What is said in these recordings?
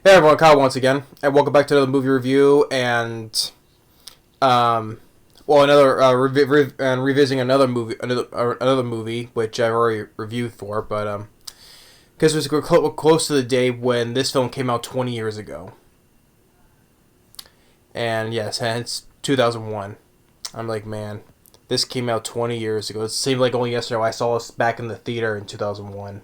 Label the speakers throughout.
Speaker 1: Hey everyone, Kyle once again, and welcome back to another movie review and another revisiting another movie which I've already reviewed for, but because we're close to the day when this film came out 20 years ago, and yes, hence 2001. I'm like, man, this came out 20 years ago. It seemed like only yesterday I saw this back in the theater in 2001.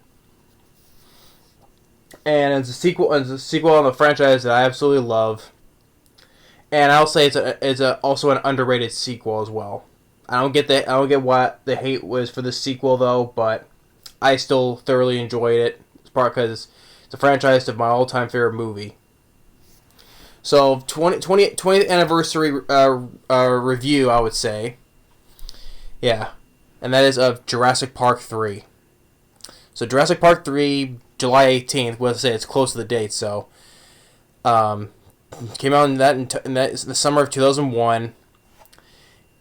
Speaker 1: And it's a sequel on the franchise that I absolutely love. And I'll say it's also an underrated sequel as well. I don't get what the hate was for the sequel though, but I still thoroughly enjoyed it. It's part because it's a franchise of my all-time favorite movie. So 20th anniversary review, I would say. Yeah. And that is of Jurassic Park 3. So Jurassic Park 3, July 18th. Let's say it's close to the date. So, came out in the summer of 2001,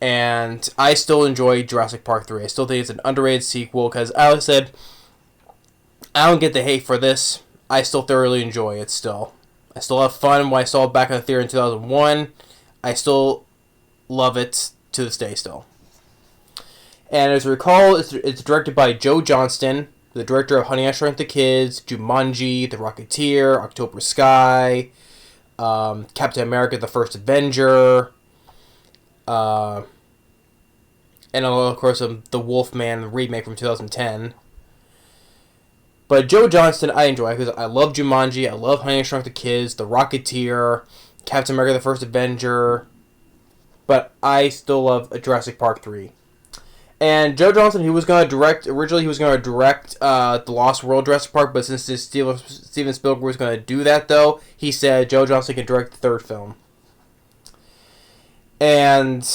Speaker 1: and I still enjoy Jurassic Park 3. I still think it's an underrated sequel because, as I said, I don't get the hate for this. I still thoroughly enjoy it. I still have fun when I saw it back in the theater in 2001. I still love it to this day. Still, and as I recall, it's directed by Joe Johnston, the director of Honey, I Shrunk the Kids, Jumanji, The Rocketeer, October Sky, Captain America, The First Avenger, and of course The Wolfman remake from 2010. But Joe Johnston I enjoy because I love Jumanji, I love Honey, I Shrunk the Kids, The Rocketeer, Captain America, The First Avenger, but I still love Jurassic Park 3. And Joe Johnston, originally he was going to direct The Lost World Jurassic Park, but since Steven Spielberg was going to do that, though, he said Joe Johnston can direct the third film. And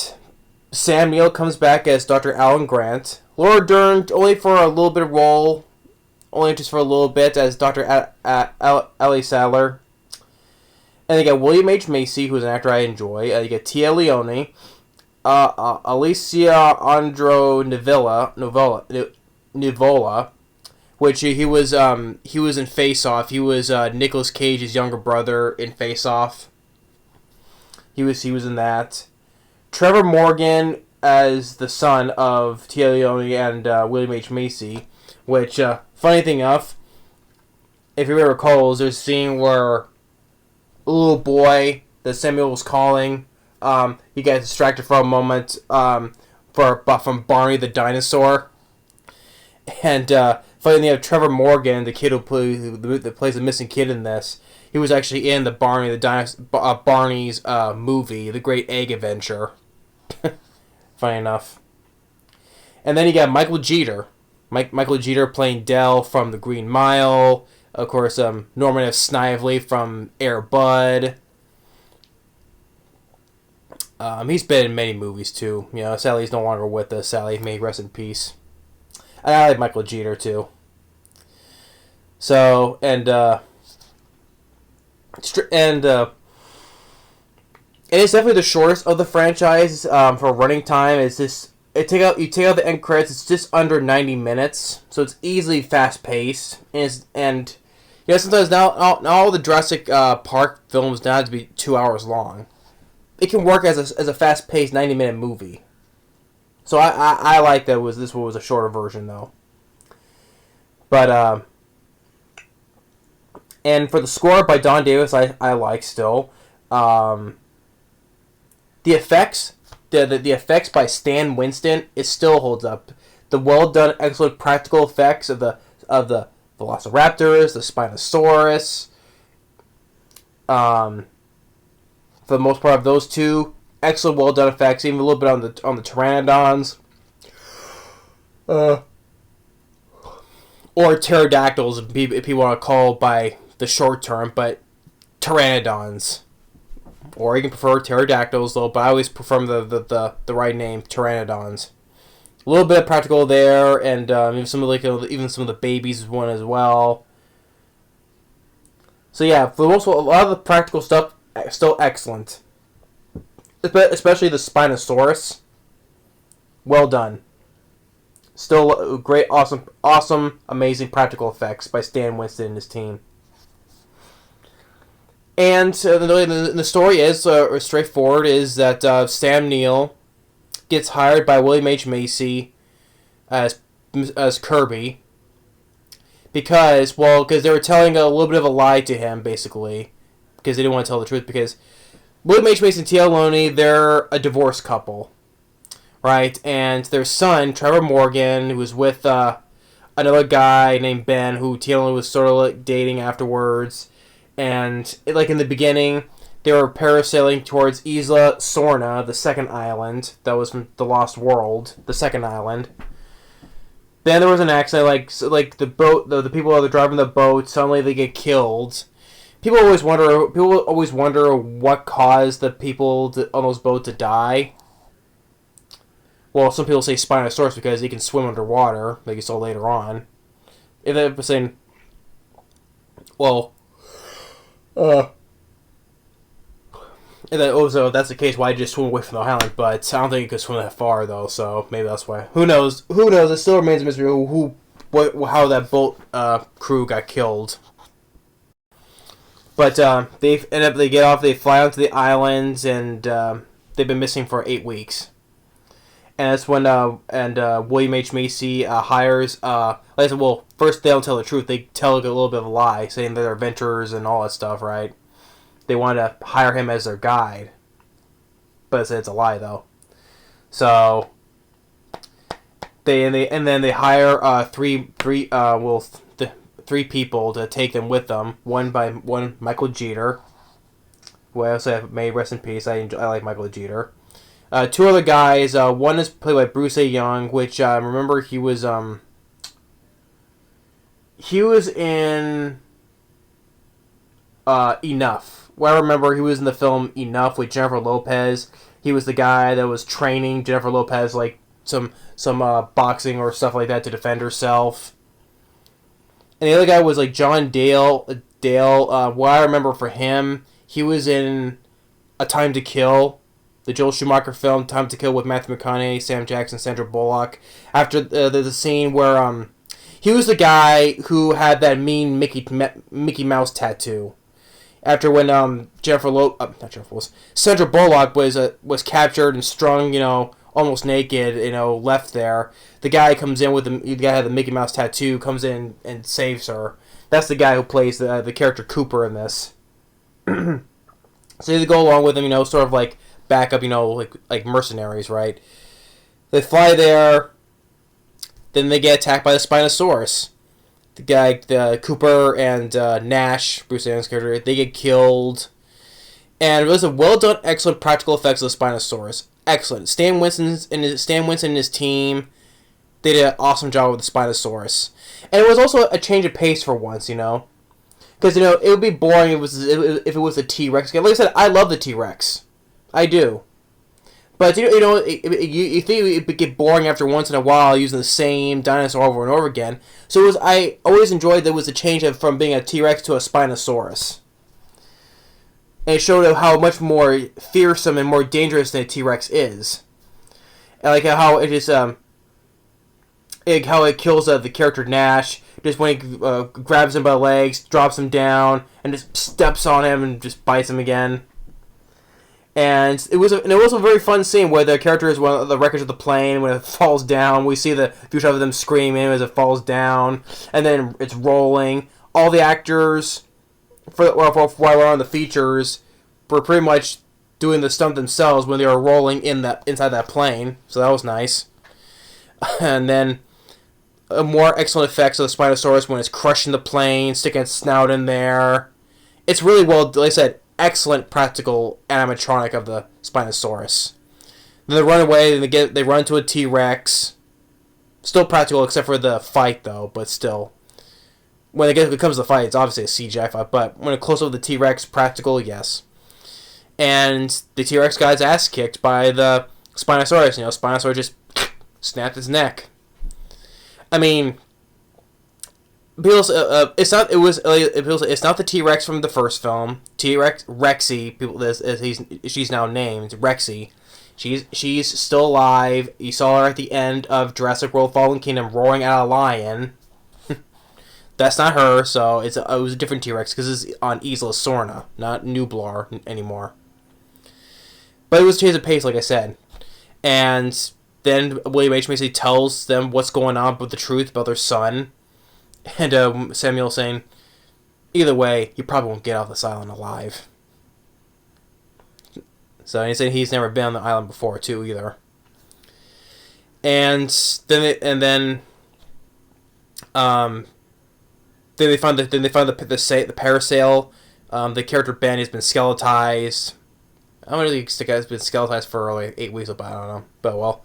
Speaker 1: Sam Neill comes back as Dr. Alan Grant. Laura Dern, only for a little bit of role, only just for a little bit, as Dr. Ellie Sattler. And they got William H. Macy, who's an actor I enjoy. You get Tia Leone. Alicia Andro Nivola, which he was in Face Off. He was Nicolas Cage's younger brother in Face Off. He was in that. Trevor Morgan as the son of Tia Leone and William H. Macy, which funny thing enough, if you may recall, there's a scene where a little boy that Samuel was calling. He got distracted for a moment from Barney the Dinosaur. And funny thing, Trevor Morgan, the kid that plays the missing kid in this, he was actually in the Barney's movie, The Great Egg Adventure. Funny enough. And then you got Michael Jeter. Michael Jeter playing Dell from The Green Mile. Of course, Norman F. Snively from Air Bud. He's been in many movies too. You know, sadly he's no longer with us. Sadly, may he rest in peace. And I like Michael Jeter too. So and it's definitely the shortest of the franchise for running time. It's just you take out the end credits. It's just under 90 minutes, so it's easily fast paced. And you know, sometimes now all the Jurassic Park films now have to be 2 hours long. It can work as a fast-paced 90-minute movie. So I like that this one was a shorter version though. But and for the score by Don Davis, I like still. The effects by Stan Winston, it still holds up. The well done, excellent practical effects of the Velociraptors, the Spinosaurus. For the most part of those two, excellent, well done effects. Even a little bit on the pteranodons, or pterodactyls, if people want to call by the short term, but pteranodons, or you can prefer pterodactyls though. But I always prefer the right name, pteranodons. A little bit of practical there, and even some of the babies one as well. So yeah, for the most part, a lot of the practical stuff still excellent, especially the Spinosaurus. Well done. Still great, awesome, amazing practical effects by Stan Winston and his team. And the story is straightforward. Is that Sam Neill gets hired by William H. Macy as Kirby because they were telling a little bit of a lie to him, basically, because they didn't want to tell the truth. Because William H. Macy and T.L. Loney, they're a divorced couple, right? And their son, Trevor Morgan, who was with another guy named Ben, who T.L. Loney was sort of like dating afterwards. And like in the beginning, they were parasailing towards Isla Sorna, the second island that was from the Lost World, the second island. Then there was an accident, like the boat, the people that are driving the boat, suddenly they get killed. People always wonder what caused the people on those boats to die. Well, some people say Spinosaurus because he can swim underwater, like you saw later on. If they're saying, well, and then also, if that's the case, why just swim away from the island? But I don't think you could swim that far, though, so maybe that's why. Who knows? Who knows? It still remains a mystery how that boat crew got killed. But they get off, they fly onto the islands, and they've been missing for 8 weeks. And that's when William H. Macy hires. Like I said, well, first they don't tell the truth. They tell a little bit of a lie, saying they're adventurers and all that stuff, right? They want to hire him as their guide, but it's a lie though. So they hire three people to take them with them. One Michael Jeter, who I also have, may rest in peace. I like Michael Jeter. Two other guys. One is played by Bruce A. Young, which remember he was in Enough. Well, I remember he was in the film Enough with Jennifer Lopez. He was the guy that was training Jennifer Lopez, like some boxing or stuff like that to defend herself. And the other guy was like John Dale. What I remember for him, he was in A Time to Kill, the Joel Schumacher film Time to Kill with Matthew McConaughey, Sam Jackson, Sandra Bullock. After the scene where he was the guy who had that mean Mickey Mouse tattoo. After when Sandra Bullock was captured and strung, almost naked, left there. The guy comes in with the guy who had the Mickey Mouse tattoo, comes in and saves her. That's the guy who plays the character Cooper in this. So they go along with him, sort of like backup, like mercenaries, right? They fly there. Then they get attacked by the Spinosaurus. The Cooper and Nash, Bruce Willis's character, they get killed. And it was a well done, excellent practical effects of the Spinosaurus. Excellent. Stan Winston and his team, they did an awesome job with the Spinosaurus. And it was also a change of pace for once, because it would be boring if it was a T-Rex. Like I said, I love the T-Rex, I do. But you think it would get boring after once in a while using the same dinosaur over and over again. So I always enjoyed that it was a change from being a T-Rex to a Spinosaurus. And it showed how much more fearsome and more dangerous than a T-Rex is. And like how it just how it kills the character Nash. Just when he grabs him by the legs, drops him down, and just steps on him and just bites him again. And it was a very fun scene where the character is one of the wreckage of the plane. When it falls down, we see the view shot of them screaming as it falls down, and then it's rolling. All the actors, while we're on the features, were pretty much doing the stunt themselves when they were rolling inside that plane. So that was nice. And then more excellent effects of the Spinosaurus when it's crushing the plane, sticking its snout in there. It's really well, like I said, excellent practical animatronic of the Spinosaurus. Then they run away, and they run into a T-Rex. Still practical except for the fight, though, but still. When it comes to the fight, it's obviously a CGI fight, but when it close up with the T-Rex, practical, yes. And the T-Rex got his ass kicked by the Spinosaurus. Spinosaurus just snapped his neck. I mean, it's not the T-Rex from the first film. T-Rex Rexy, she's now named Rexy. She's still alive. You saw her at the end of Jurassic World: Fallen Kingdom roaring at a lion. That's not her, so it was a different T-Rex because it's on Isla Sorna, not Nublar anymore. But it was a change of pace, like I said. And then William H. Macy tells them what's going on with the truth about their son. And Samuel saying, either way, you probably won't get off this island alive. So he said he's never been on the island before, too, either. And then they find the parasail. The character Ben has been skeletized. I don't really think it's been skeletized for like 8 weeks, but I don't know. But well,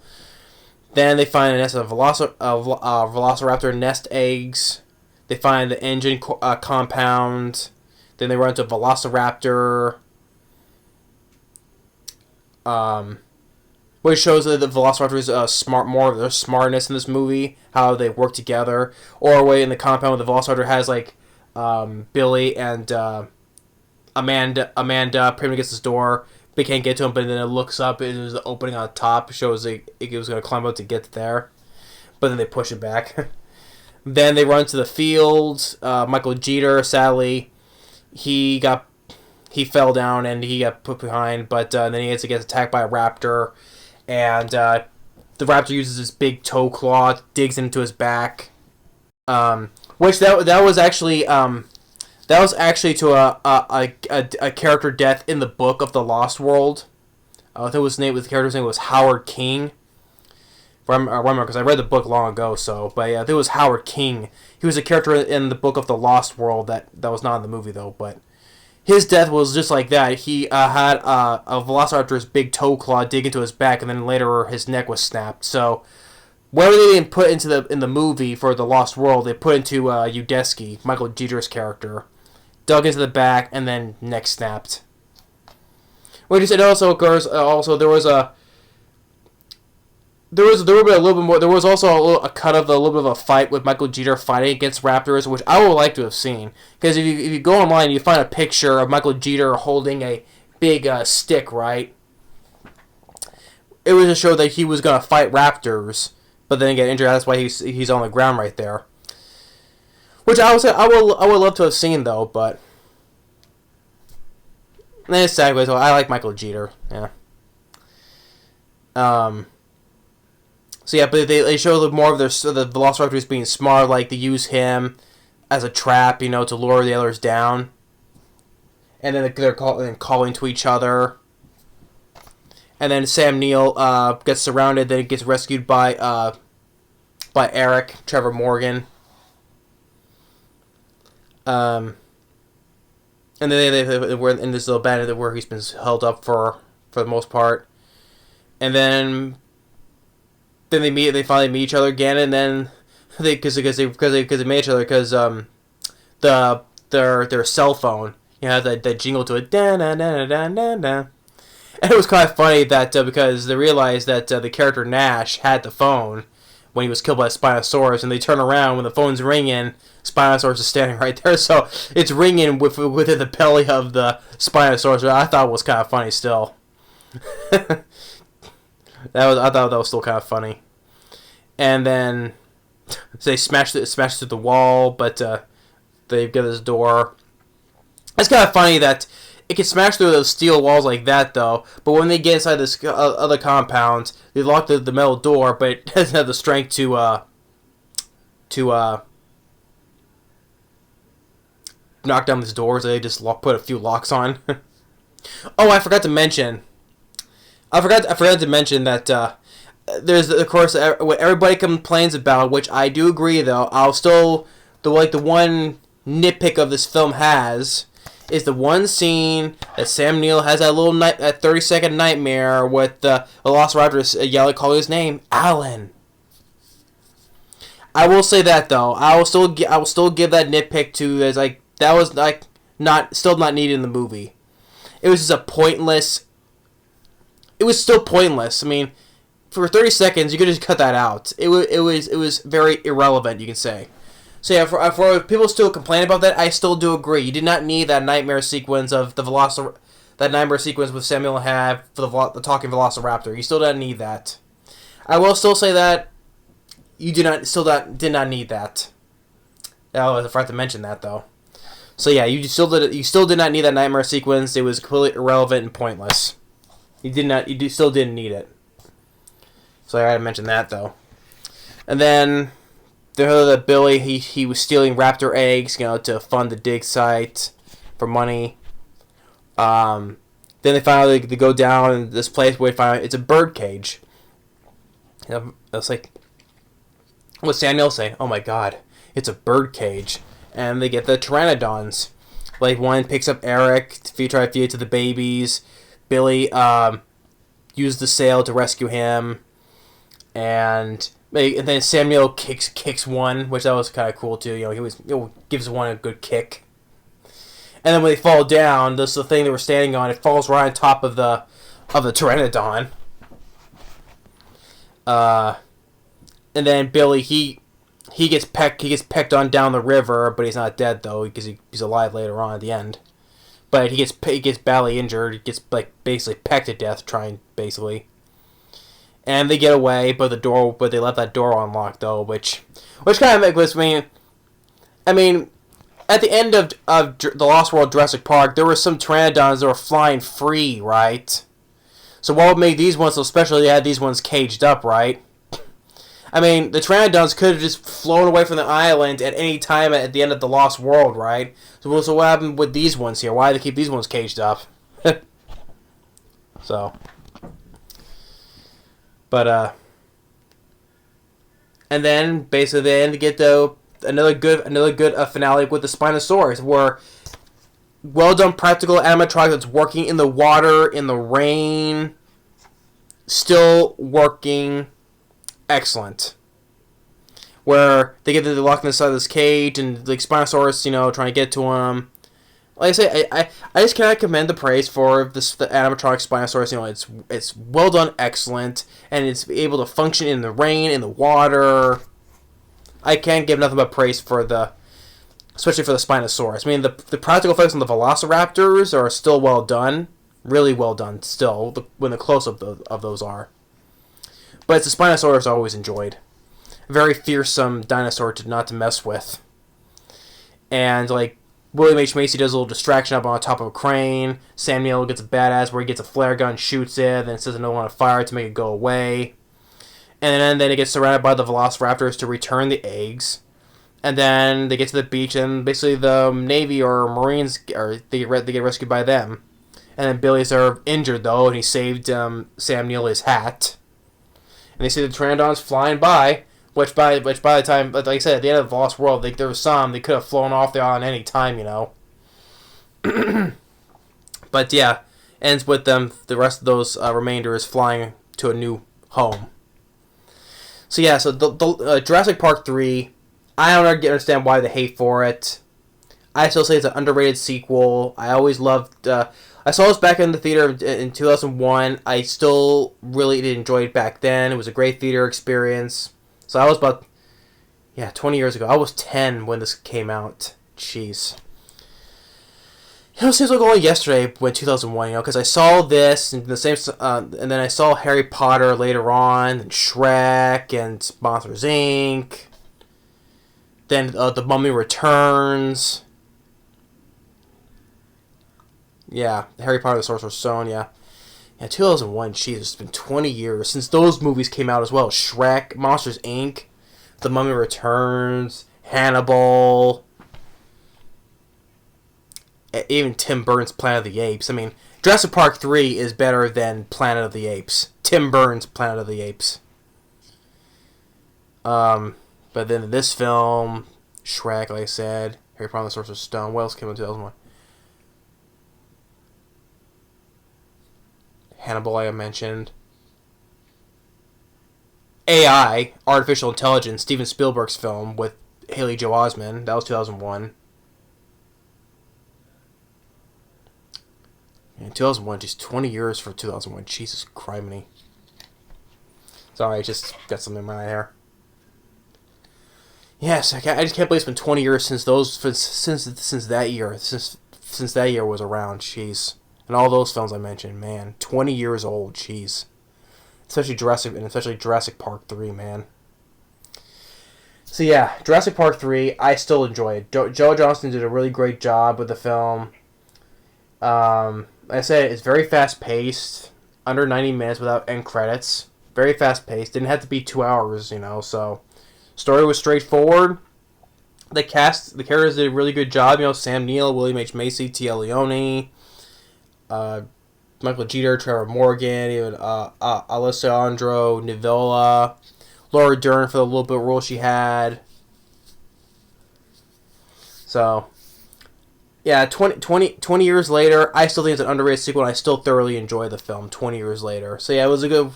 Speaker 1: then they find a nest of Velociraptor nest eggs. They find the engine compound. Then they run into a Velociraptor. Which shows that the Velociraptors more of their smartness in this movie, how they work together. Or away in the compound, the Velociraptor has like Billy and Amanda pretty much gets this door. They can't get to him, but then it looks up and there's the opening on top. Shows it was going to climb up to get there, but then they push it back. Then they run to the field. Michael Jeter, sadly, he fell down and he got put behind, but then he gets attacked by a raptor, and the raptor uses his big toe claw, digs into his back, which that was actually to a character death in the book of the Lost World. I think the character's name was Howard King. I remember because I read the book long ago. So, but yeah, I think it was Howard King. He was a character in the book of the Lost World that was not in the movie though. But his death was just like that. He had a Velociraptor's big toe claw dig into his back, and then later his neck was snapped. So, whatever they didn't put in the movie for the Lost World, they put into Udesky, Michael Jeter's character. Dug into the back, and then neck snapped. Which it also occurs. Also, there was a little bit more. There was also a cut of a little bit of a fight with Michael Jeter fighting against raptors, which I would like to have seen. Because if you go online, you find a picture of Michael Jeter holding a big stick. Right. It was to show that he was gonna fight raptors, but then get injured. That's why he's on the ground right there. Which I would love to have seen though, but it's sad. So I like Michael Jeter, yeah. So yeah, but they show a little more of the Velociraptors being smart. Like they use him as a trap, to lure the others down, and then they're calling to each other. And then Sam Neill gets surrounded. Then he gets rescued by Eric Trevor Morgan. And then they were in this little band where he's been held up for the most part, and then they finally meet each other again, and then because they met each other because their cell phone has that jingle to it, da da da da da da, and it was kind of funny that because they realized that the character Nash had the phone when he was killed by a Spinosaurus, and they turn around when the phone's ringing. Spinosaurus is standing right there, so it's ringing within the belly of the Spinosaurus, which I thought was kind of funny still. I thought that was still kind of funny. And then so they smash through the wall, but they get this door. It's kind of funny that it can smash through those steel walls like that, though. But when they get inside this other compound, they lock the metal door, but it doesn't have the strength to knock down these doors. They just put a few locks on. Oh, I forgot to mention that there's, of course, what everybody complains about, which I do agree, though. The one nitpick of this film is the one scene that Sam Neill has that 30-second nightmare with the Velociraptor calling his name, Alan. I will say that though. I will still give that nitpick to as like that was like still not needed in the movie. It was just a pointless. It was still pointless. I mean, for 30 seconds you could just cut that out. It was very irrelevant, you can say. So yeah, for people still complain about that, I still do agree. You did not need that nightmare sequence of that nightmare sequence with Samuel had for the talking Velociraptor. You still didn't need that. I will still say that you did not need that. Oh, I forgot to mention that though. So yeah, you still did not need that nightmare sequence. It was completely irrelevant and pointless. Still didn't need it. So I had to mention that though. And then they heard that Billy he was stealing raptor eggs, to fund the dig site for money. Then they finally they go down in this place where they find it's a bird cage. It's like, what Samuel say? Oh my God, it's a bird cage, and they get the pteranodons. Like one picks up Eric to try to feed it to the babies. Billy used the sail to rescue him, and then Samuel kicks one, which that was kind of cool too. He gives one a good kick. And then when they fall down, this is the thing they were standing on. It falls right on top of the pteranodon. And then Billy he gets pecked on down the river, but he's not dead though because he's alive later on at the end. But he gets badly injured. He gets basically pecked to death trying basically. And they get away, but they left that door unlocked though, which kind of makes me. I mean, at the end of the Lost World Jurassic Park, there were some pteranodons that were flying free, right? So what would make these ones so special? They had these ones caged up, right? I mean, the pteranodons could have just flown away from the island at any time at the end of the Lost World, right? So what happened with these ones here? Why do they keep these ones caged up? So. But, and then, basically, they get another good finale with the Spinosaurus, where well-done practical animatronic that's working in the water, in the rain, still working excellent. Where they get locked inside this cage, and the Spinosaurus, trying to get to him. Like I say, I just cannot commend the praise for the animatronic Spinosaurus. It's well done, excellent, and it's able to function in the rain, in the water. I can't give nothing but praise especially for the Spinosaurus. I mean, the practical effects on the Velociraptors are still well done, really well done. Still, when the close-up of those are. But it's the Spinosaurus I always enjoyed. Very fearsome dinosaur not to mess with, and William H. Macy does a little distraction up on top of a crane. Samuel gets a badass where he gets a flare gun, shoots it, then says no one to fire it to make it go away. And then it gets surrounded by the Velociraptors to return the eggs. And then they get to the beach, and basically the Navy or Marines they get rescued by them. And then Billy's injured though, and he saved Samuel his hat. And they see the pteranodons flying by. Which by the time, like I said, at the end of the Lost World, there was some they could have flown off the island any time, But yeah, ends with them. The rest of those remainders flying to a new home. So yeah, so the Jurassic Park 3, I don't understand why the hate for it. I still say it's an underrated sequel. I always loved. I saw this back in the theater in 2001. I still really did enjoy it back then. It was a great theater experience. So I was about, 20 years ago. I was 10 when this came out. Jeez. It seems like only yesterday when 2001, because I saw this and the same, and then I saw Harry Potter later on, and Shrek, and Monsters Inc. Then The Mummy Returns. Yeah, Harry Potter, the Sorcerer's Stone, yeah. Yeah, 2001, jeez, it's been 20 years since those movies came out as well. Shrek, Monsters, Inc., The Mummy Returns, Hannibal, even Tim Burton's Planet of the Apes. I mean, Jurassic Park 3 is better than Planet of the Apes. Tim Burton's Planet of the Apes. But then this film, Shrek, like I said, Harry Potter and the Sorcerer's Stone, what else came out in 2001? Hannibal, I mentioned. AI, Artificial Intelligence, Steven Spielberg's film with Haley Joel Osment. That was 2001. In 2001, just 20 years for 2001. Jesus criminy. Sorry, I just got something in my hair. Yes, I just can't believe it's been 20 years since that year. Since that year was around. Jeez. And all those films I mentioned, man, 20 years old, jeez. Especially Jurassic Park 3, man. So yeah, Jurassic Park 3, I still enjoy it. Joe Johnston did a really great job with the film. Like I said, it's very fast paced, under 90 minutes without end credits. Very fast paced. Didn't have to be 2 hours, so story was straightforward. The characters did a really good job. Sam Neill, William H. Macy, Tia Leone, Michael Jeter, Trevor Morgan, even Alessandro Nivola, Laura Dern for the little bit role she had. So, yeah, 20 years later, I still think it's an underrated sequel, and I still thoroughly enjoy the film 20 years later. So, yeah, it was a good,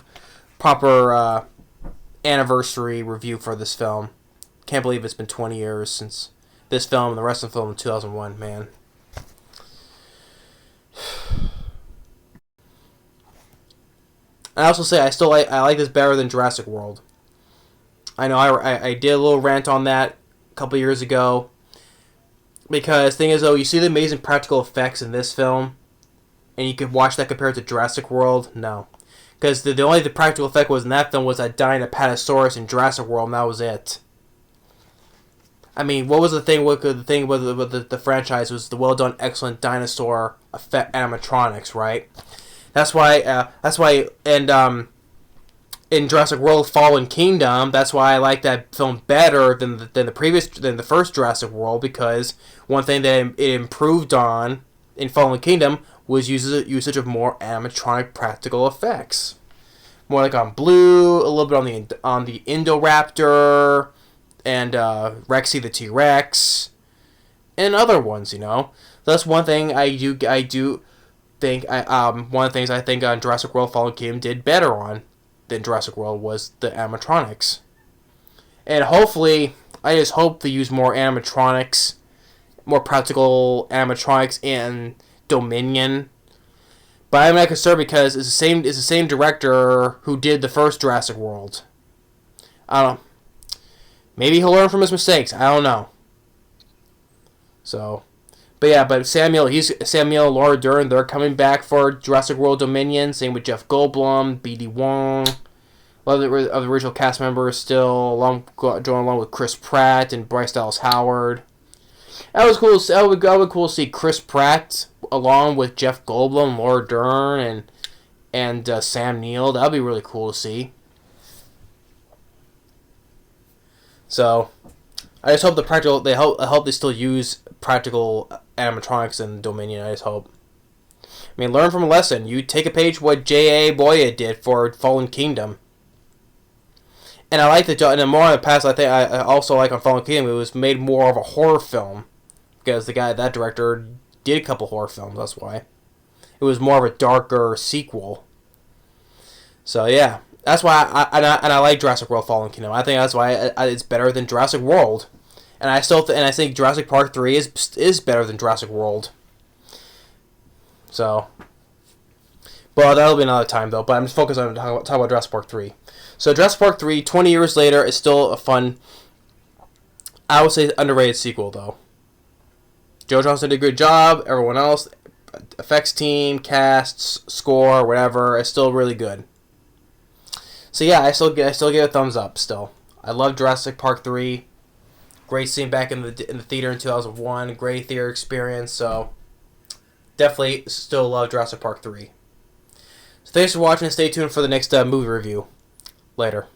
Speaker 1: proper anniversary review for this film. Can't believe it's been 20 years since this film and the rest of the film in 2001, man. I also say I like this better than Jurassic World. I know I did a little rant on that a couple years ago. Because the thing is, though, you see the amazing practical effects in this film, and you could watch that compared to Jurassic World? No. Because the only practical effect was in that film was that dying Apatosaurus in Jurassic World, and that was it. I mean, what was the thing? What the thing with the franchise was the well done, excellent dinosaur effect animatronics, right? That's why, and in Jurassic World: Fallen Kingdom, that's why I like that film better than the first Jurassic World, because one thing that it improved on in Fallen Kingdom was usage of more animatronic practical effects, more like on Blue, a little bit on the Indoraptor, and Rexy the T-Rex, and other ones. That's one thing I do think one of the things I think on Jurassic World: Fallen Kingdom did better on than Jurassic World was the animatronics. And hopefully, I just hope they use more animatronics, more practical animatronics in Dominion. But I'm not concerned because it's the same director who did the first Jurassic World. I don't know. Maybe he'll learn from his mistakes. I don't know. So, but Samuel, Laura Dern, they're coming back for Jurassic World Dominion. Same with Jeff Goldblum, B.D. Wong. A lot of the original cast members still join along with Chris Pratt and Bryce Dallas Howard. That was cool. That would be cool to see Chris Pratt along with Jeff Goldblum, Laura Dern, and Sam Neill. That would be really cool to see. So, I just hope I hope they still use practical animatronics in Dominion. I just hope. I mean, learn from a lesson. You take a page what J.A. Boya did for Fallen Kingdom. And I like and more in the past, I also like on Fallen Kingdom, it was made more of a horror film. Because that director did a couple horror films, that's why. It was more of a darker sequel. So, yeah. That's why I like Jurassic World: Fallen Kingdom. I think that's why it's better than Jurassic World. And I think Jurassic Park 3 is better than Jurassic World. So, but that'll be another time though. But I'm just focused on talking about Jurassic Park 3. So Jurassic Park 3, 20 years later, is still a fun, I would say, underrated sequel though. Joe Johnston did a good job. Everyone else, effects team, casts, score, whatever, is still really good. So yeah, I still give it a thumbs up. Still, I love Jurassic Park 3. Great scene back in the theater in 2001. Great theater experience. So definitely still love Jurassic Park 3. So thanks for watching. Stay tuned for the next movie review. Later.